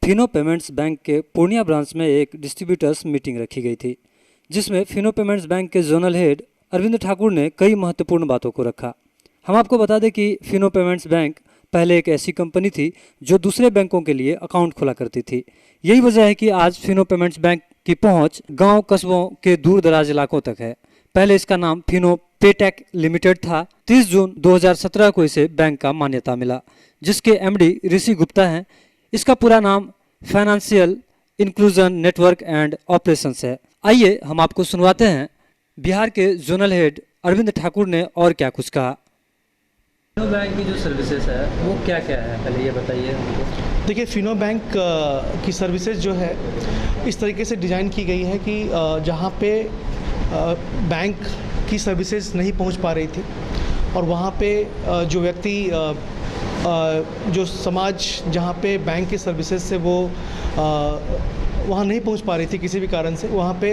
Fino payments bank के Purnia branch में एक डिस्ट्रीब्यूटर्स मीटिंग रखी गई थी, जिसमें फिनो पेमेंट्स बैंक के जोनल हेड अरविंद ठाकुर ने कई महत्वपूर्ण बातों को रखा। हम आपको बता दें कि फिनो पेमेंट्स बैंक पहले एक ऐसी कंपनी थी जो दूसरे बैंकों के लिए अकाउंट खोला करती थी। यही वजह है कि आज फिनो पेमेंट्स बैंक की पहुंच गांव कस्बों के दूर दराज इलाकों तक है। पहले इसका नाम फिनो पेटेक लिमिटेड था। 30 जून 2017 को इसे बैंक का मान्यता मिला, जिसके एमडी ऋषि गुप्ता हैं। इसका पूरा नाम financial inclusion network and operations है। आइए हम आपको सुनवाते हैं बिहार के जोनल हेड अरविंद ठाकुर ने और क्या कुछ कहा। फिनो बैंक की जो सर्विसेज है वो क्या क्या है, पहले ये बताइए हमको। देखिए, फिनो बैंक की सर्विसेज जो है इस तरीके से डिज़ाइन की गई है कि जहाँ पे बैंक की सर्विसेज नहीं पहुँच पा रही थी और वहाँ पे जो व्यक्ति जो समाज जहाँ पे बैंक की सर्विसेज से वो वहाँ नहीं पहुँच पा रही थी किसी भी कारण से, वहाँ पे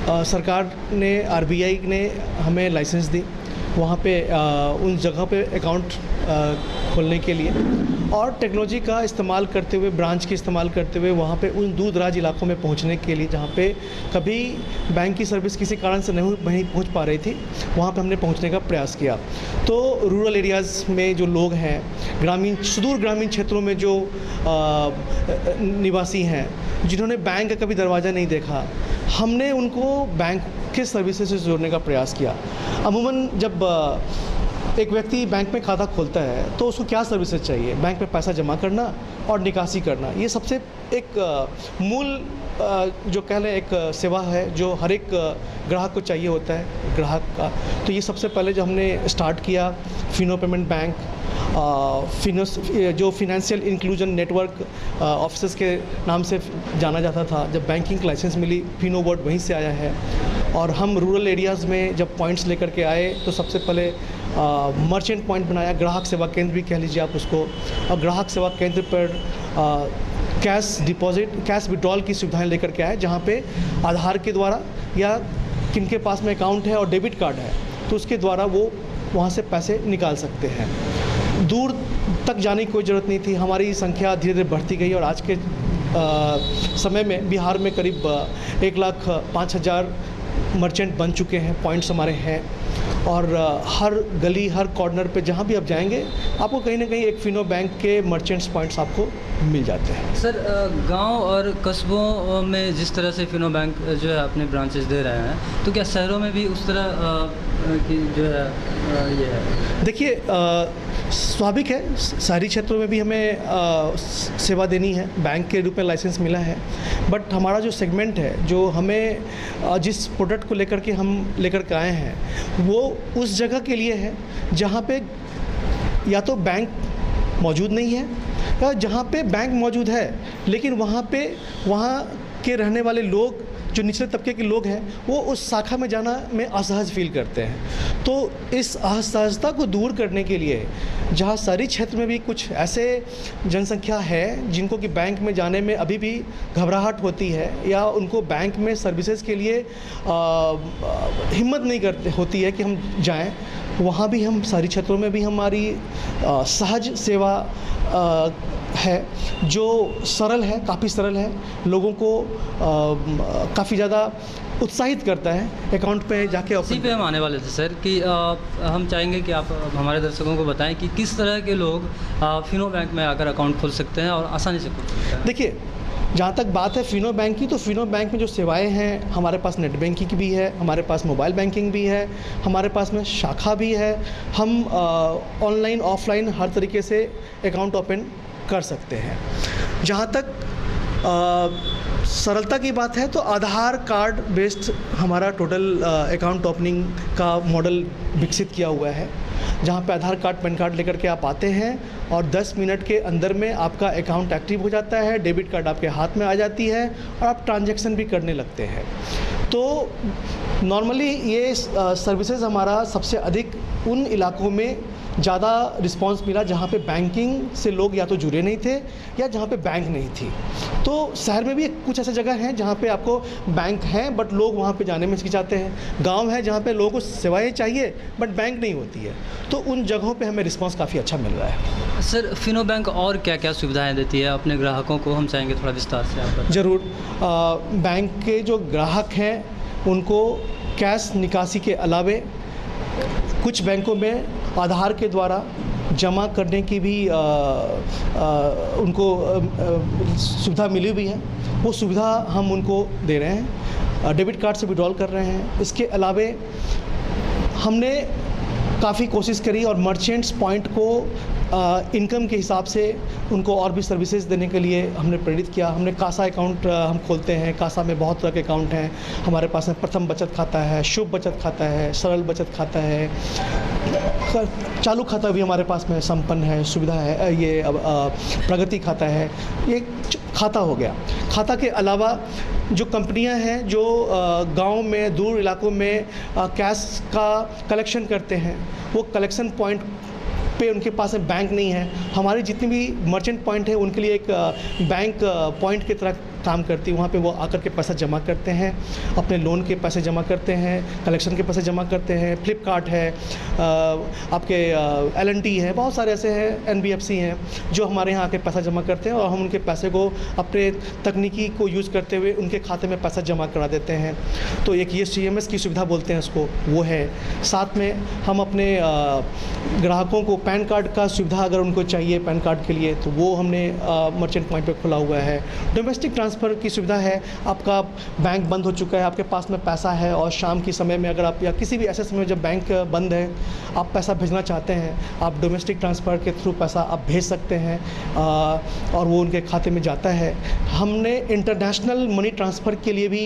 सरकार ने आरबीआई ने हमें लाइसेंस दी वहाँ पे उन जगह पे अकाउंट खोलने के लिए, और टेक्नोलॉजी का इस्तेमाल करते हुए, ब्रांच की इस्तेमाल करते हुए वहाँ पे उन दूर दराज इलाकों में पहुँचने के लिए जहाँ पे कभी बैंक की सर्विस किसी कारण से नहीं पहुँच पा रही थी, वहाँ पे हमने पहुँचने का प्रयास किया। तो रूरल एरियाज़ में जो लोग हैं, सुदूर ग्रामीण क्षेत्रों में जो निवासी हैं, जिन्होंने बैंक का कभी दरवाज़ा नहीं देखा, हमने उनको बैंक के सर्विसेज से जोड़ने का प्रयास किया। अमूमन जब एक व्यक्ति बैंक में खाता खोलता है तो उसको क्या सर्विसेज चाहिए? बैंक में पैसा जमा करना और निकासी करना, ये सबसे एक मूल जो कह लें एक सेवा है जो हर एक ग्राहक को चाहिए होता है, ग्राहक का। तो ये सबसे पहले जो हमने स्टार्ट किया फिनो पेमेंट बैंक, जो फिनेंशियल इंक्लूजन नेटवर्क ऑफिसर्स के नाम से जाना जाता था। जब बैंकिंग लाइसेंस मिली, फिनो वर्ड वहीं से आया है। और हम रूरल एरियाज़ में जब पॉइंट्स लेकर के आए तो सबसे पहले मर्चेंट पॉइंट बनाया, ग्राहक सेवा केंद्र भी कह लीजिए आप उसको। और ग्राहक सेवा केंद्र पर कैश डिपॉजिट, कैश विड्रॉल की सुविधाएं लेकर के आए, जहां पे आधार के द्वारा या किनके पास में अकाउंट है और डेबिट कार्ड है तो उसके द्वारा वो वहां से पैसे निकाल सकते हैं। दूर तक जाने की कोई ज़रूरत नहीं थी। हमारी संख्या धीरे धीरे बढ़ती गई और आज के समय में बिहार में करीब 1,05,000 मर्चेंट बन चुके हैं, पॉइंट्स हमारे हैं। और हर गली, हर कॉर्नर पे जहाँ भी आप जाएंगे आपको कहीं ना कहीं एक फिनो बैंक के मर्चेंट्स पॉइंट्स आपको मिल जाते हैं। सर, गांव और कस्बों में जिस तरह से फिनो बैंक जो है अपने ब्रांचेस दे रहे हैं, तो क्या शहरों में भी उस तरह की जो है ये है? देखिए, स्वाभाविक है, शहरी क्षेत्रों में भी हमें सेवा देनी है, बैंक के रूप में लाइसेंस मिला है। बट हमारा जो सेगमेंट है, जो हमें जिस प्रोडक्ट को लेकर के हम लेकर के आए हैं, वो उस जगह के लिए है जहाँ पे या तो बैंक मौजूद नहीं है या जहाँ पे बैंक मौजूद है लेकिन वहाँ के रहने वाले लोग, जो निचले तबके के लोग हैं, वो उस शाखा में जाना में असहज फील करते हैं। तो इस असहजता को दूर करने के लिए, जहाँ शहरी क्षेत्र में भी कुछ ऐसे जनसंख्या है जिनको कि बैंक में जाने में अभी भी घबराहट होती है या उनको बैंक में सर्विसेज के लिए हिम्मत नहीं होती है कि हम जाएं, वहाँ भी हम शहरी क्षेत्रों में भी हमारी सहज सेवा है जो सरल है, काफ़ी सरल है, लोगों को काफ़ी ज़्यादा उत्साहित करता है अकाउंट पे जाके। इसी पे हम आने वाले थे सर कि हम चाहेंगे कि आप हमारे दर्शकों को बताएं कि किस तरह के लोग फिनो बैंक में आकर अकाउंट खोल सकते हैं और आसानी से खोल सकते हैं। देखिए, जहाँ तक बात है फिनो बैंक की, तो फिनो बैंक में जो सेवाएं हैं, हमारे पास नेट बैंकिंग भी है, हमारे पास मोबाइल बैंकिंग भी है, हमारे पास में शाखा भी है। हम ऑनलाइन ऑफलाइन हर तरीके से अकाउंट ओपन कर सकते हैं। जहाँ तक सरलता की बात है तो आधार कार्ड बेस्ड हमारा टोटल अकाउंट ओपनिंग का मॉडल विकसित किया हुआ है, जहाँ पे आधार कार्ड, पैन कार्ड लेकर के आप आते हैं और 10 मिनट के अंदर में आपका अकाउंट एक्टिव हो जाता है, डेबिट कार्ड आपके हाथ में आ जाती है और आप ट्रांजैक्शन भी करने लगते हैं। तो नॉर्मली ये सर्विसेज हमारा सबसे अधिक उन इलाकों में ज़्यादा रिस्पांस मिला जहाँ पे बैंकिंग से लोग या तो जुड़े नहीं थे या जहाँ पे बैंक नहीं थी। तो शहर में भी कुछ ऐसे जगह हैं जहाँ पे आपको बैंक हैं बट लोग वहाँ पे जाने में हिचकिचाते हैं। गांव है जहाँ पे लोगों को सेवाएं चाहिए बट बैंक नहीं होती है। तो उन जगहों पे हमें रिस्पांस काफ़ी अच्छा मिल रहा है। सर, फिनो बैंक और क्या क्या सुविधाएं देती है अपने ग्राहकों को, हम चाहेंगे थोड़ा विस्तार से आप बताएं। ज़रूर। बैंक के जो ग्राहक हैं उनको कैश निकासी के अलावे कुछ बैंकों में आधार के द्वारा जमा करने की भी उनको सुविधा मिली हुई है। वो सुविधा हम उनको दे रहे हैं, डेबिट कार्ड से विड्रॉल कर रहे हैं। इसके अलावे हमने काफ़ी कोशिश करी और मर्चेंट्स पॉइंट को इनकम के हिसाब से उनको और भी सर्विसेज देने के लिए हमने प्रेरित किया। हमने कासा अकाउंट हम खोलते हैं। कासा में बहुत तरह के अकाउंट हैं हमारे पास में। प्रथम बचत खाता है, शुभ बचत खाता है, सरल बचत खाता है, चालू खाता भी हमारे पास में संपन्न है, सुविधा है। ये प्रगति खाता है, ये खाता हो गया। खाता के अलावा जो कंपनियां हैं जो गांव में दूर इलाकों में कैश का कलेक्शन करते हैं, वो कलेक्शन पॉइंट पे उनके पास में बैंक नहीं है। हमारी जितनी भी मर्चेंट पॉइंट है उनके लिए एक बैंक पॉइंट की तरह काम करती है। वहाँ पे वो आकर के पैसा जमा करते हैं, अपने लोन के पैसे जमा करते हैं, कलेक्शन के पैसे जमा करते हैं। फ्लिपकार्ट है, आपके L&T है, बहुत सारे ऐसे हैं, NBFC हैं जो हमारे यहाँ आके पैसा जमा करते हैं और हम उनके पैसे को अपने तकनीकी को यूज़ करते हुए उनके खाते में पैसा जमा करा देते हैं। तो एक ये CMS की सुविधा बोलते हैं उसको, वो है। साथ में हम अपने ग्राहकों को पैन कार्ड का सुविधा अगर उनको चाहिए पैन कार्ड के लिए तो वो हमने मर्चेंट पॉइंट पे खुला हुआ है। डोमेस्टिक ट्रांसफ़र की सुविधा है। आपका बैंक बंद हो चुका है, आपके पास में पैसा है और शाम के समय में अगर आप या किसी भी ऐसे समय जब बैंक बंद है आप पैसा भेजना चाहते हैं, आप डोमेस्टिक ट्रांसफ़र के थ्रू पैसा आप भेज सकते हैं और वो उनके खाते में जाता है। हमने इंटरनेशनल मनी ट्रांसफ़र के लिए भी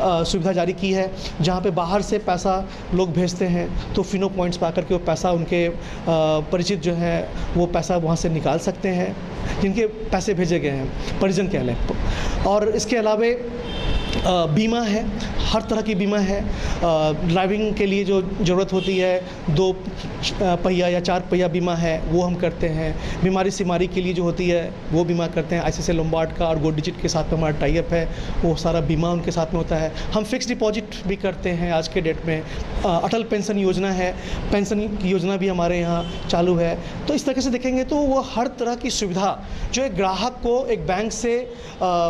सुविधा जारी की है। जहाँ पे बाहर से पैसा लोग भेजते हैं तो फिनो पॉइंट्स पर आकर के वो पैसा उनके परिचित जो है वो पैसा वहाँ से निकाल सकते हैं जिनके पैसे भेजे गए हैं, परिजन कह लें। और इसके अलावे बीमा है, हर तरह की बीमा है। ड्राइविंग के लिए जो ज़रूरत होती है 2 पहिया या 4 पहिया बीमा है वो हम करते हैं। बीमारी सिमारी के लिए जो होती है वो बीमा करते हैं। ICICI लोम्बार्ड का और गोल्ड डिजिट के साथ में हमारा टाई अप है, वो सारा बीमा उनके साथ में होता है। हम फिक्स डिपॉजिट भी करते हैं आज के डेट में। अटल पेंशन योजना है, पेंशन की योजना भी हमारे यहाँ चालू है। तो इस तरह से देखेंगे तो वो हर तरह की सुविधा जो एक ग्राहक को एक बैंक से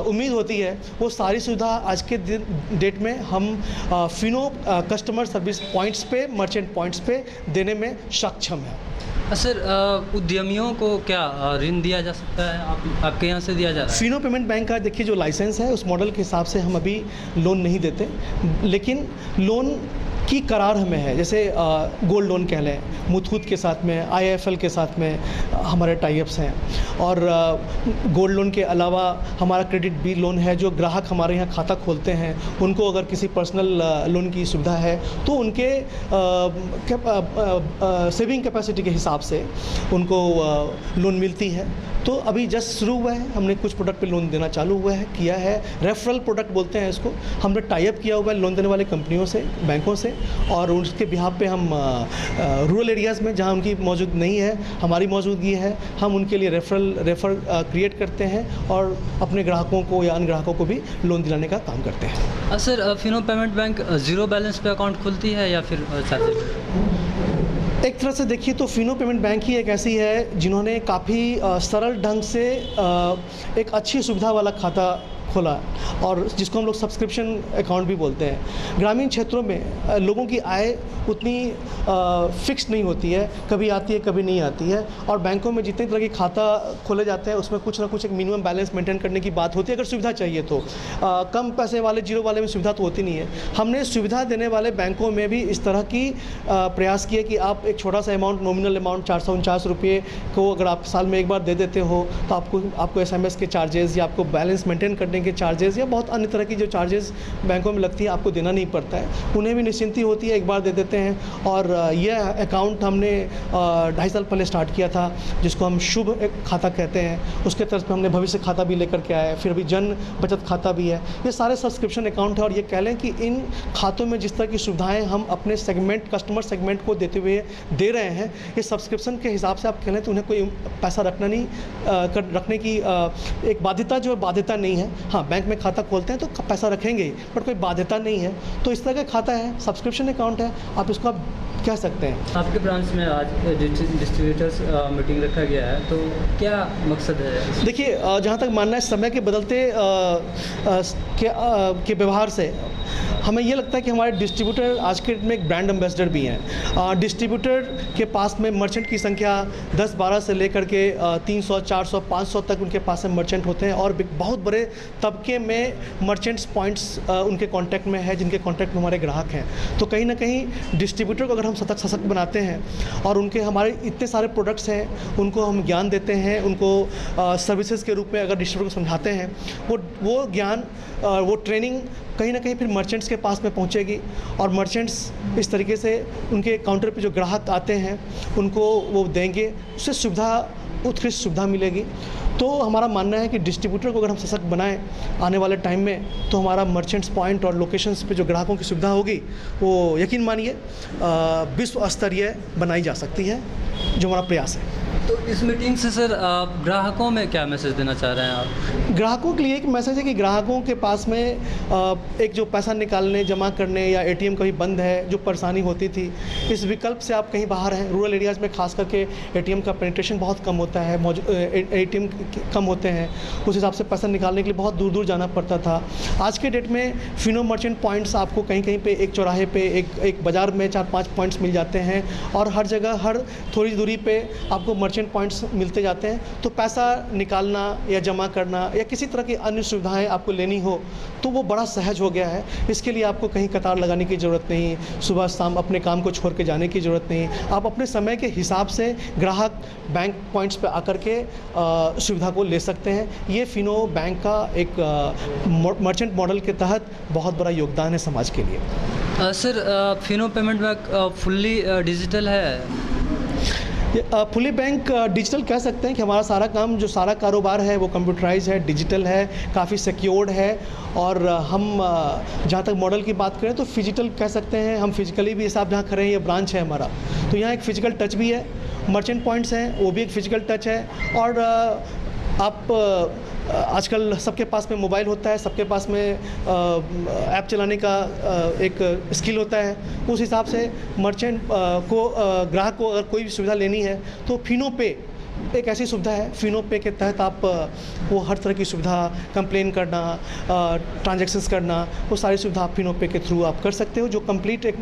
उम्मीद होती है वो सारी सुविधा आज के डेट में हम फिनो कस्टमर सर्विस पॉइंट्स पे, मर्चेंट पॉइंट्स पे देने में सक्षम है। सर, उद्यमियों को क्या ऋण दिया जा सकता है? आपके यहाँ से दिया जा रहा है? फिनो पेमेंट बैंक का देखिए जो लाइसेंस है उस मॉडल के हिसाब से हम अभी लोन नहीं देते, लेकिन लोन की करार हमें है। जैसे गोल्ड लोन कह लें, मुथूट के साथ में, IIFL के साथ में हमारे टाई अप्स हैं। और गोल्ड लोन के अलावा हमारा क्रेडिट बी लोन है। जो ग्राहक हमारे यहाँ खाता खोलते हैं उनको अगर किसी पर्सनल लोन की सुविधा है तो उनके सेविंग कैपेसिटी के हिसाब से उनको लोन मिलती है। तो अभी जस्ट शुरू हुआ है, हमने कुछ प्रोडक्ट पे लोन देना चालू हुआ है, किया है। रेफरल प्रोडक्ट बोलते हैं इसको। हमने टाई अप किया हुआ है लोन देने वाले कंपनियों से, बैंकों से, और उसके बिहाफ पे हम रूरल एरियाज़ में जहां उनकी मौजूद नहीं है, हमारी मौजूदगी है, हम उनके लिए रेफर क्रिएट करते हैं और अपने ग्राहकों को या अन्य ग्राहकों को भी लोन दिलाने का काम करते हैं। Sir, Fino payment bank zero balance पे अकाउंट खुलती है या फिर चार्जेबल? एक तरह से देखिए तो फिनो पेमेंट बैंक ही एक ऐसी है जिन्होंने काफ़ी सरल ढंग से एक अच्छी सुविधा वाला खाता खोला और जिसको हम लोग सब्सक्रिप्शन अकाउंट भी बोलते हैं। ग्रामीण क्षेत्रों में लोगों की आय उतनी फिक्स नहीं होती है, कभी आती है कभी नहीं आती है, और बैंकों में जितने तरह के खाता खोले जाते हैं उसमें कुछ ना कुछ एक मिनिमम बैलेंस मेंटेन करने की बात होती है अगर सुविधा चाहिए तो। कम पैसे वाले जीरो वाले में सुविधा तो होती नहीं है। हमने सुविधा देने वाले बैंकों में भी इस तरह की प्रयास किए कि आप एक छोटा सा अमाउंट, नॉमिनल अमाउंट 449 रुपये को अगर आप साल में एक बार दे देते हो तो आपको SMS के चार्जेस या आपको बैलेंस मेंटेन करने काटने के चार्जेस या बहुत अन्य तरह की जो चार्जेस बैंकों में लगती है आपको देना नहीं पड़ता है, उन्हें भी निश्चिंती होती है, एक बार दे देते हैं। और यह अकाउंट हमने 2.5 साल पहले स्टार्ट किया था, जिसको हम शुभ एक खाता कहते हैं। उसके तर्ज पर हमने भविष्य खाता भी लेकर के आए, फिर अभी जन बचत खाता भी है। ये सारे सब्सक्रिप्शन अकाउंट है और ये कह लें कि इन खातों में जिस तरह की सुविधाएं हम अपने सेगमेंट कस्टमर सेगमेंट को देते हुए दे रहे हैं, ये सब्सक्रिप्शन के हिसाब से आप कह लें तो उन्हें कोई पैसा रखना नहीं रखने की एक बाध्यता नहीं है। हाँ, बैंक में खाता खोलते हैं तो पैसा रखेंगे ही, बट कोई बाध्यता नहीं है। तो इस तरह का खाता है, सब्सक्रिप्शन अकाउंट है, आप इसको आप कह सकते हैं। आपके ब्रांच में आज डिस्ट्रीब्यूटर्स मीटिंग रखा गया है, तो क्या मकसद है? देखिए, जहाँ तक मानना है समय के बदलते के व्यवहार से हमें ये लगता है कि हमारे डिस्ट्रीब्यूटर आज के डेट में एक ब्रांड एम्बेसडर भी हैं। डिस्ट्रीब्यूटर के पास में मर्चेंट की संख्या 10-12 से लेकर के 300, 400, 500 तक उनके पास में मर्चेंट होते हैं और बहुत बड़े तबके में मर्चेंट्स पॉइंट्स उनके कांटेक्ट में है, जिनके कांटेक्ट में हमारे ग्राहक हैं। तो कहीं ना कहीं डिस्ट्रीब्यूटर को अगर हम सशक्त बनाते हैं और उनके हमारे इतने सारे प्रोडक्ट्स हैं, उनको हम ज्ञान देते हैं, उनको सर्विसेज के रूप में अगर डिस्ट्रीब्यूटर को समझाते हैं, वो ज्ञान वो ट्रेनिंग कहीं ना कहीं फिर मर्चेंट्स के पास में पहुंचेगी और मर्चेंट्स इस तरीके से उनके काउंटर पे जो ग्राहक आते हैं उनको वो देंगे, उससे उत्कृष्ट सुविधा मिलेगी। तो हमारा मानना है कि डिस्ट्रीब्यूटर को अगर हम सशक्त बनाएं आने वाले टाइम में, तो हमारा मर्चेंट्स पॉइंट और लोकेशंस पे जो ग्राहकों की सुविधा होगी वो यकीन मानिए विश्व स्तरीय बनाई जा सकती है, जो हमारा प्रयास है। तो इस मीटिंग से सर आप ग्राहकों में क्या मैसेज देना चाह रहे हैं आप? ग्राहकों के लिए एक मैसेज है कि ग्राहकों के पास में एक जो पैसा निकालने, जमा करने या एटीएम कभी बंद है, जो परेशानी होती थी, इस विकल्प से आप कहीं बाहर हैं। रूरल एरियाज़ में खास करके एटीएम का पेनिट्रेशन बहुत कम होता है, एटीएम कम होते हैं, उस हिसाब से पैसा निकालने के लिए बहुत दूर दूर जाना पड़ता था। आज के डेट में फिनो मर्चेंट पॉइंट्स आपको कहीं कहीं पे एक चौराहे पे एक बाज़ार में 4-5 पॉइंट्स मिल जाते हैं और हर जगह हर थोड़ी दूरी पे आपको मर्चेंट पॉइंट्स मिलते जाते हैं। तो पैसा निकालना या जमा करना या किसी तरह की अन्य सुविधाएं आपको लेनी हो तो वो बड़ा सहज हो गया है। इसके लिए आपको कहीं कतार लगाने की ज़रूरत नहीं, सुबह शाम अपने काम को छोड़ के जाने की ज़रूरत नहीं। आप अपने समय के हिसाब से ग्राहक बैंक पॉइंट्स पे आकर के सुविधा को ले सकते हैं। ये फिनो बैंक का एक मर्चेंट मॉडल के तहत बहुत बड़ा योगदान है समाज के लिए। Sir, Fino payment bank fully digital है? फुली बैंक डिजिटल कह सकते हैं कि हमारा सारा काम, जो सारा कारोबार है वो कंप्यूटराइज है, डिजिटल है, काफ़ी सिक्योर्ड है। और हम जहाँ तक मॉडल की बात करें तो फिजिकल कह सकते हैं, हम फिजिकली भी हिसाब जहाँ खड़े हैं, ये ब्रांच है हमारा, तो यहाँ एक फ़िजिकल टच भी है। मर्चेंट पॉइंट्स हैं, वो भी एक फ़िजिकल टच है। और आप आजकल सबके पास में मोबाइल होता है, सबके पास में ऐप चलाने का एक स्किल होता है। उस हिसाब से मर्चेंट को ग्राहक को अगर कोई भी सुविधा लेनी है तो फिनो पे एक ऐसी सुविधा है। फिनो पे के तहत आप वो हर तरह की सुविधा, कंप्लेन करना, ट्रांजैक्शंस करना, वो सारी सुविधा आप फिनो पे के थ्रू आप कर सकते हो, जो कंप्लीट एक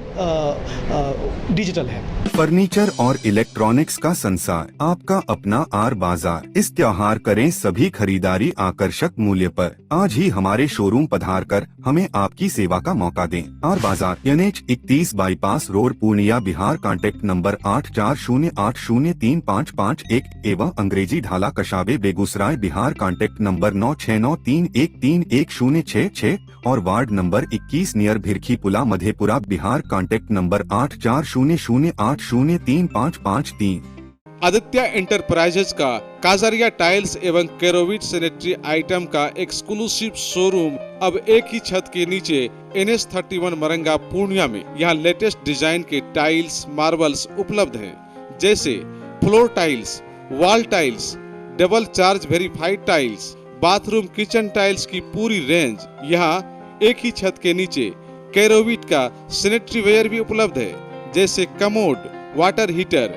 डिजिटल है। फर्नीचर और इलेक्ट्रॉनिक्स का संसार, आपका अपना आर बाजार। इस त्योहार करें सभी खरीदारी आकर्षक मूल्य पर। आज ही हमारे शोरूम पधार कर हमें आपकी सेवा का मौका दें। आर बाजार, NH 31 bypass road, Purnia, Bihar. Contact number 8408035551 एवं अंग्रेजी ढाला, कशाबे, बेगूसराय, बिहार। कांटेक्ट नंबर 9693131066 और वार्ड नंबर 21 नियर भिरखी पुला, Madhepura, Bihar. Contact number 8400803553। Aditya enterprises का काजरिया टाइल्स एवं केरोविट सैनिटरी आइटम का एक्सक्लूसिव शोरूम अब एक ही छत के नीचे NH 31 मरंगा, पूर्णिया में। यहाँ लेटेस्ट डिजाइन के टाइल्स, मार्बल्स उपलब्ध हैं, जैसे floor tiles, wall tiles, double charge verified tiles, bathroom kitchen tiles की पूरी रेंज। यहाँ एक ही छत के नीचे केरोविट का सैनिटरी वेयर भी उपलब्ध है, जैसे commode, water heater,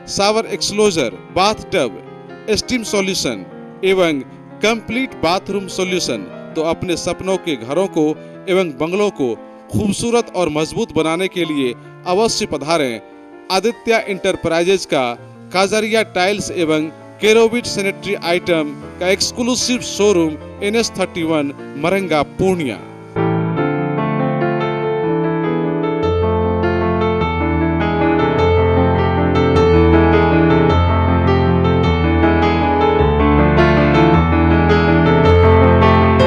shower enclosure, bath tub, steam solution एवं कंप्लीट बाथरूम सॉल्यूशन। तो अपने सपनों के घरों को एवं बंगलों को खूबसूरत और मजबूत बनाने के लिए अवश्य पधारें आदित्य एंटरप्राइजेज का काजरिया टाइल्स एवं केरोविट सैनिटरी आइटम का exclusive showroom NH 31 Maranga, Purnia.